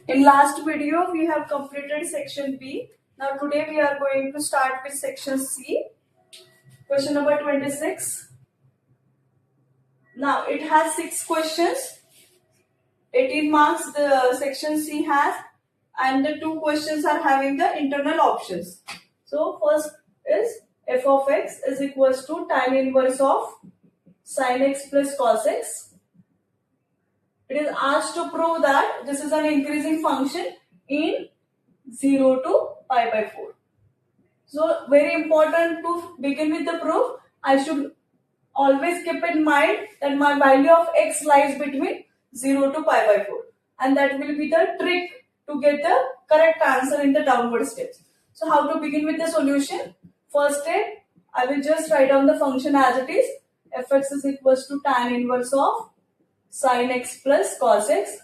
In last video, we have completed section B. Now today we are going to start with section C. Question number 26. Now it has 6 questions. 18 marks the section C has, and the 2 questions are having the internal options. So first is f of x is equals to tan inverse of sin x plus cos x. It is asked to prove that this is an increasing function in 0 to pi by 4. So very important to begin with the proof, I should always keep in mind that my value of x lies between 0 to pi by 4, and that will be the trick to get the correct answer in the downward steps. So how to begin with the solution? First step, I will just write down the function as it is. Fx is equals to tan inverse of sin x plus cos x.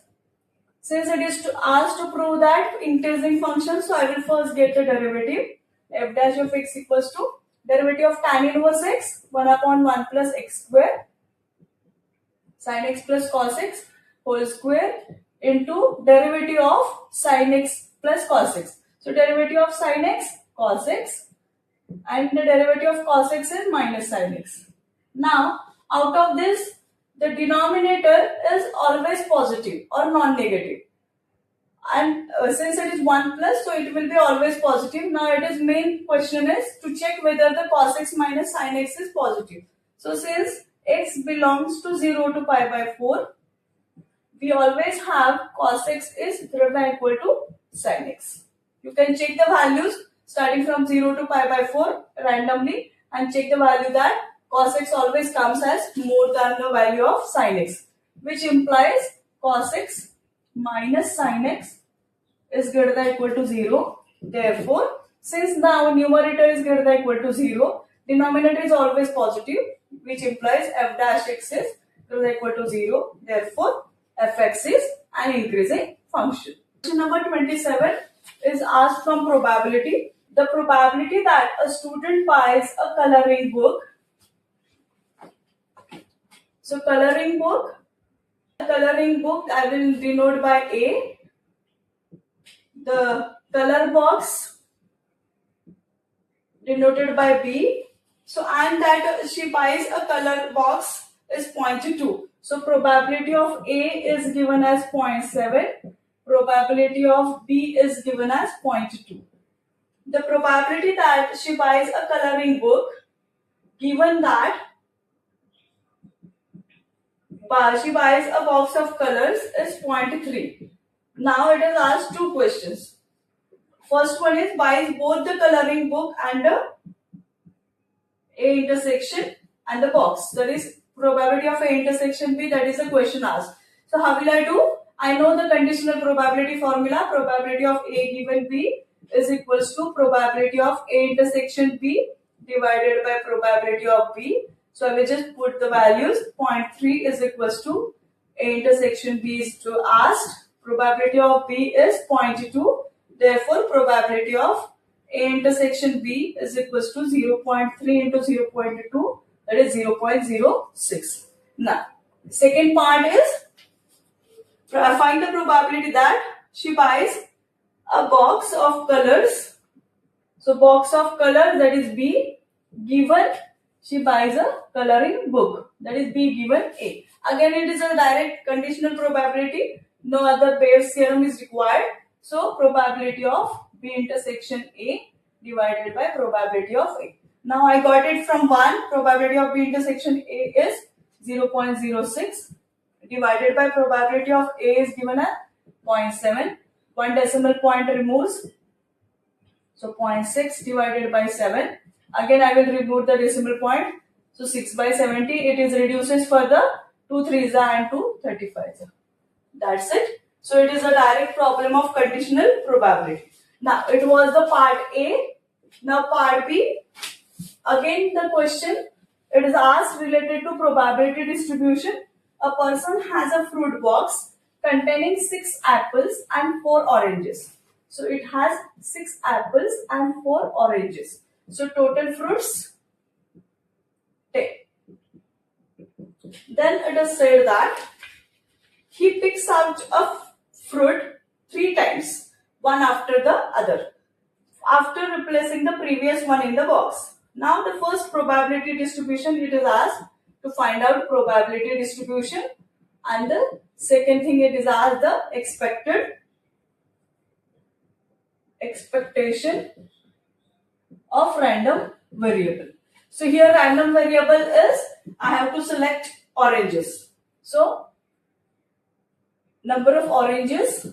Since it is asked to prove that increasing function, so I will first get the derivative. F dash of x equals to derivative of tan inverse x 1 upon 1 plus x square sin x plus cos x whole square into derivative of sin x plus cos x. So derivative of sin x cos x, and the derivative of cos x is minus sin x. Now out of this, the denominator is always positive or non-negative, and since it is 1 plus, so it will be always positive. Now it is main question is to check whether the cos x minus sin x is positive. So since x belongs to 0 to pi by 4, we always have cos x is greater than or equal to sin x. You can check the values starting from 0 to pi by 4 randomly and check the value that cos x always comes as more than the value of sin x, which implies cos x minus sin x is greater than or equal to 0. Therefore, since now numerator is greater than or equal to 0, denominator is always positive, which implies f dash x is greater than or equal to 0. Therefore, fx is an increasing function. Question number 27 is asked from probability. The probability that a student buys a coloring book. So coloring book I will denote by A. The color box denoted by B. So and that she buys a color box is 0.2. So probability of A is given as 0.7. Probability of B is given as 0.2. The probability that she buys a coloring book, given that she buys a box of colors, is 0.3. Now it is asked 2 questions. First one is buys both the coloring book and A intersection and the box. That is probability of A intersection B. That is the question asked. So how will I do? I know the conditional probability formula. Probability of A given B is equals to probability of A intersection B divided by probability of B. So I will just put the values. 0.3 is equals to A intersection B is to asked. Probability of B is 0.2. Therefore, probability of A intersection B is equals to 0.3 into 0.2, that is 0.06. Now, second part is find the probability that she buys a box of colors. So box of colors, that is B, given she buys a coloring book, that is B given A. Again, it is a direct conditional probability. No other Bayes theorem is required. So probability of B intersection A divided by probability of A. Now I got it from 1. Probability of B intersection A is 0.06 divided by probability of A is given as 0.7. 1 decimal point removes. So 0.6 divided by 7. Again I will remove the decimal point. So 6 by 70. It is reduces further. 2 3s and 2 35s. That's it. So it is a direct problem of conditional probability. Now it was the part A. Now part B. Again the question, it is asked related to probability distribution. A person has a fruit box containing 6 apples and 4 oranges. So it has 6 apples and 4 oranges. So total fruits 10. Then it is said that he picks out a fruit 3 one after the other after replacing the previous one in the box. Now the first probability distribution, it is asked to find out probability distribution, and the second thing it is asked the expectation of random variable. So here random variable is, I have to select oranges. So number of oranges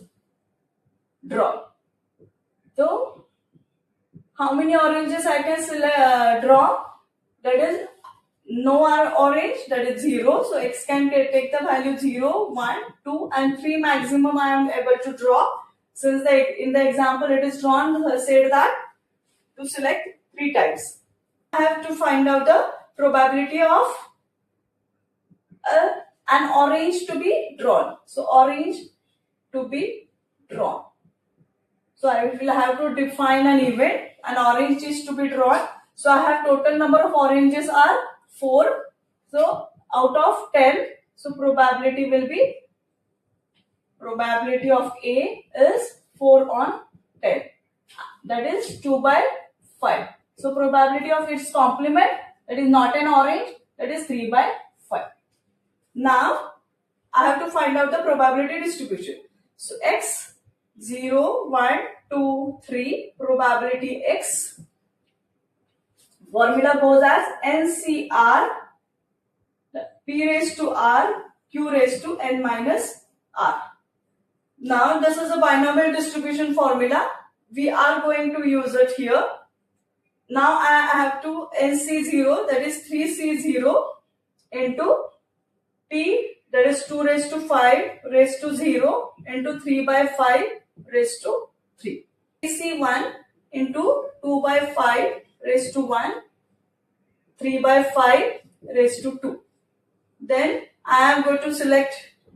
drawn. So how many oranges I can draw? That is no orange, that is 0. So x can take the value 0, 1, 2 and 3 maximum I am able to draw. Since in the example it is drawn, said that to select 3 times. I have to find out the probability of an orange to be drawn. So orange to be drawn. So I will have to define an event. An orange is to be drawn. So I have total number of oranges are 4. So out of 10, so probability will be, probability of A is 4 on 10. That is 2 by 5. So probability of its complement, that is not an orange, that is 3 by 5. Now I have to find out the probability distribution. So x 0, 1, 2, 3, probability x. Formula goes as NCR P raised to R Q raised to N minus R. Now this is a binomial distribution formula. We are going to use it here. Now I have to NC0, that is 3C0 into P, that is 2 raised to 5 raised to 0 into 3 by 5 raised to 3. C1 into 2 by 5 raised to 1, 3 by 5 raised to 2. Then I am going to select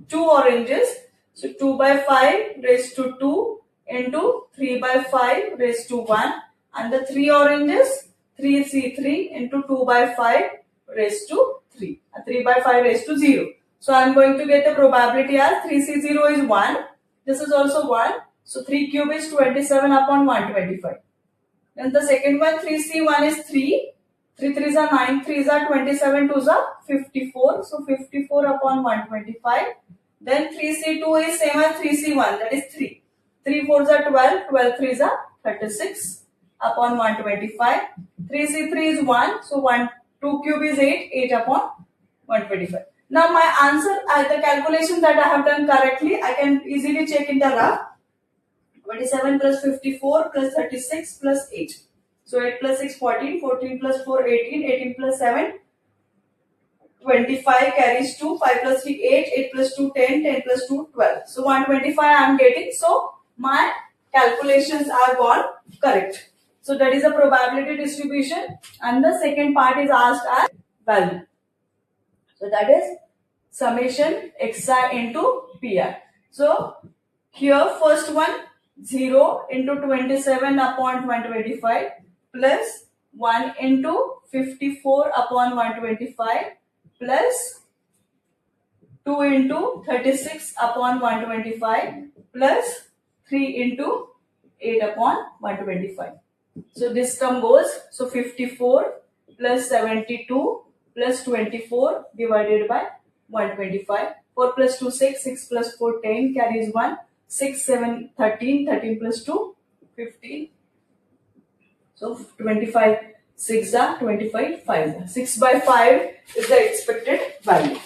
2 oranges. So 2 by 5 raised to 2 into 3 by 5 raised to 1, and the 3 oranges 3C3 into 2 by 5 raised to 3 and 3 by 5 raised to 0. So I am going to get the probability as 3C0 is 1. This is also 1. So 3 cube is 27 upon 125. Then the second one 3C1 is 3. 3 3s are 9, 3s are 27, 2s are 54. So 54 upon 125. Then 3C2 is same as 3C1, that is 3. 3 4s are 12, 12 3s are 36 upon 125. 3C3 is 1, so 2 cube is 8, 8 upon 125. Now my answer, the calculation that I have done correctly, I can easily check in the graph. 27 plus 54 plus 36 plus 8. So 8 plus 6, 14, 14 plus 4, 18, 18 plus 7, 25 carries 2, 5 plus 3, 8, 8 plus 2, 10, 10 plus 2, 12. So 125 I am getting. So my calculations are gone correct. So that is a probability distribution, and the second part is asked as value. So that is summation xi into pi. So here first one 0 into 27 upon 125 plus 1 into 54 upon 125 plus 2 into 36 upon 125 plus 3 into 8 upon 125. So this term goes, so 54 plus 72 plus 24 divided by 125. 4 plus 2 6, 6 plus 4 10 carries 1, 6 7 13, 13 plus 2 15. So 25 6 are 25 5. 6 by 5 is the expected value.